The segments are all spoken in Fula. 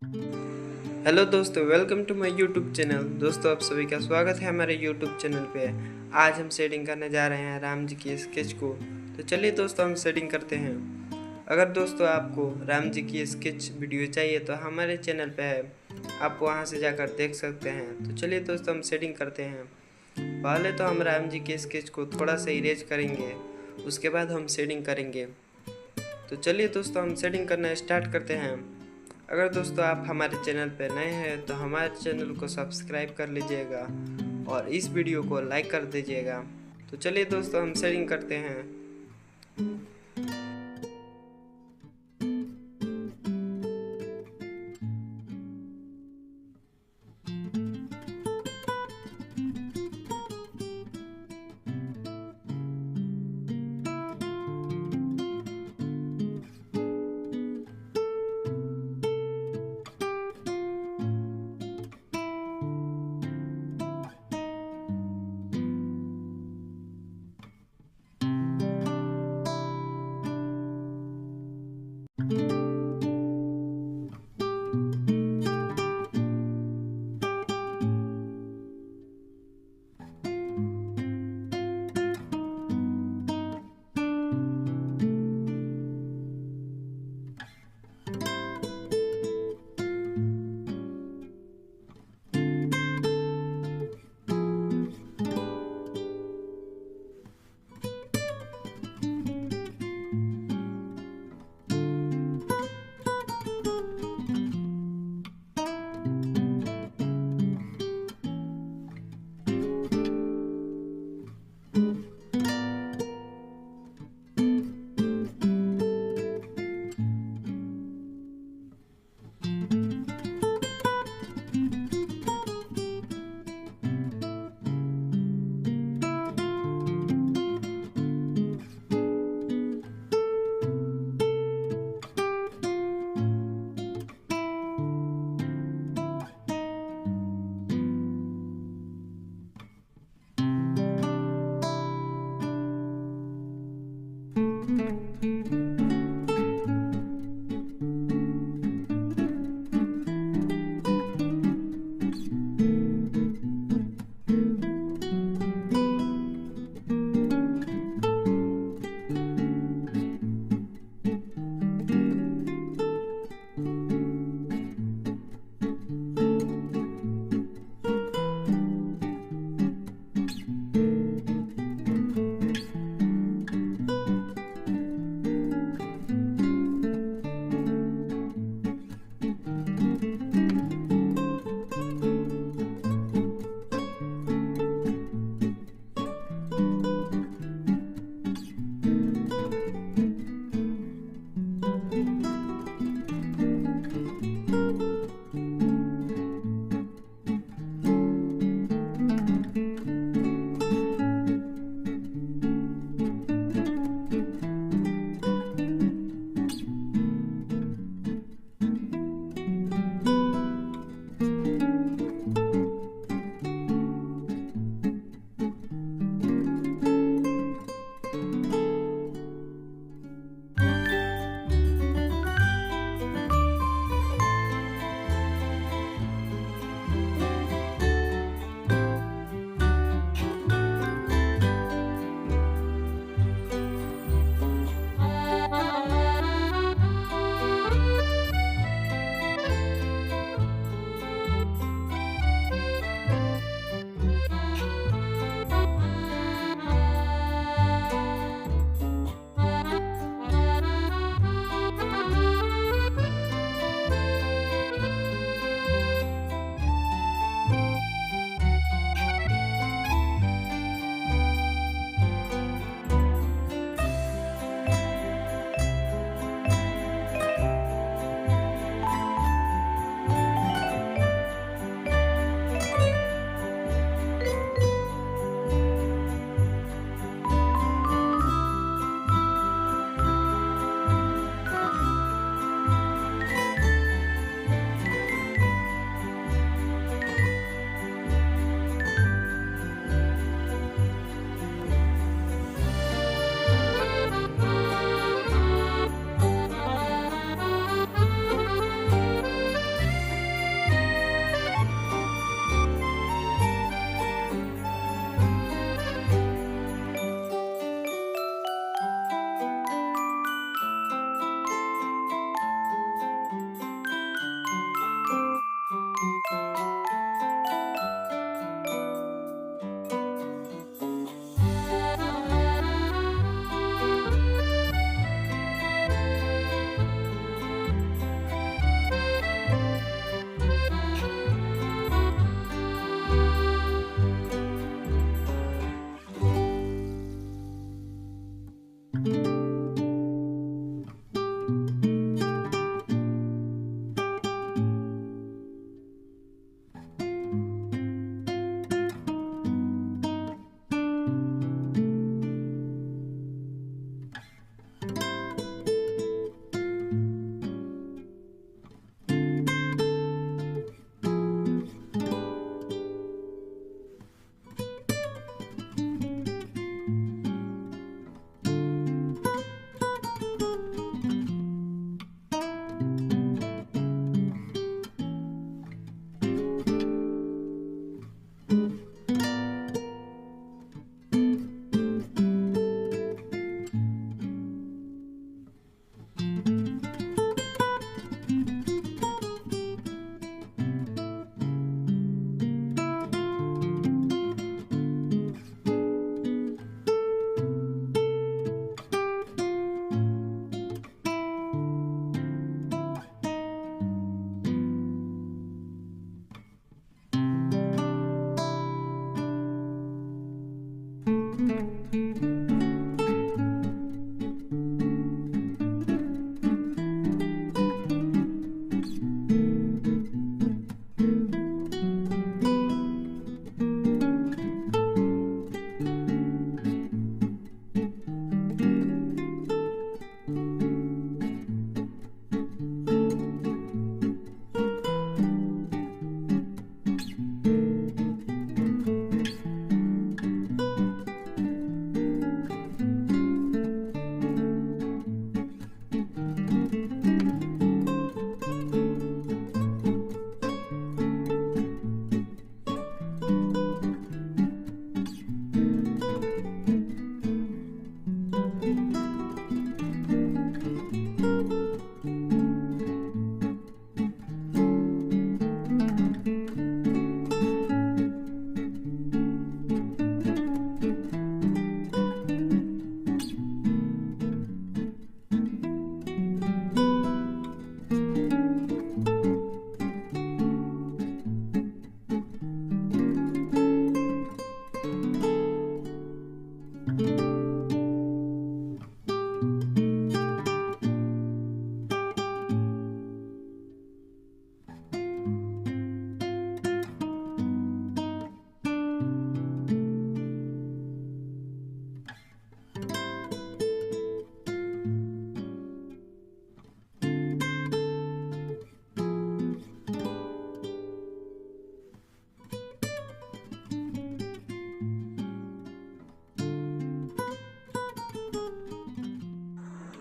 हेलो दोस्तों, welcome to my YouTube channel. दोस्तों, आप सभी का स्वागत है हमारे यूट्यूब चैनल पे। आज हम सेटिंग करने जा रहे हैं राम जी की स्केच को। तो चलिए दोस्तों, हम सेटिंग करते हैं। अगर दोस्तों आपको राम जी की स्केच वीडियो चाहिए तो हमारे चैनल पे है, आप वहां से जाकर देख सकते हैं। तो चलिए दोस्तों, हम सेटिंग करते हैं। पहले तो हम राम जी के स्केच को थोड़ा सा इरेज करेंगे, उसके बाद हम सेटिंग करेंगे। तो चलिए दोस्तों, हम सेटिंग करना स्टार्ट करते हैं। अगर दोस्तों आप हमारे चैनल पर नए हैं तो हमारे चैनल को सब्सक्राइब कर लीजिएगा और इस वीडियो को लाइक कर दीजिएगा। तो चलिए दोस्तों, हम सेटिंग करते हैं।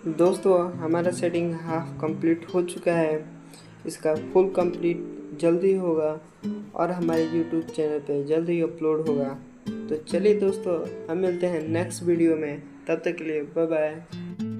दोस्तों हमारा सेटिंग हाफ कंप्लीट हो चुका है, इसका फुल कंप्लीट जल्दी होगा और हमारे यूट्यूब चैनल पे जल्दी अपलोड होगा। तो चलिए दोस्तों, हम मिलते हैं नेक्स्ट वीडियो में, तब तक के लिए बाय बाय।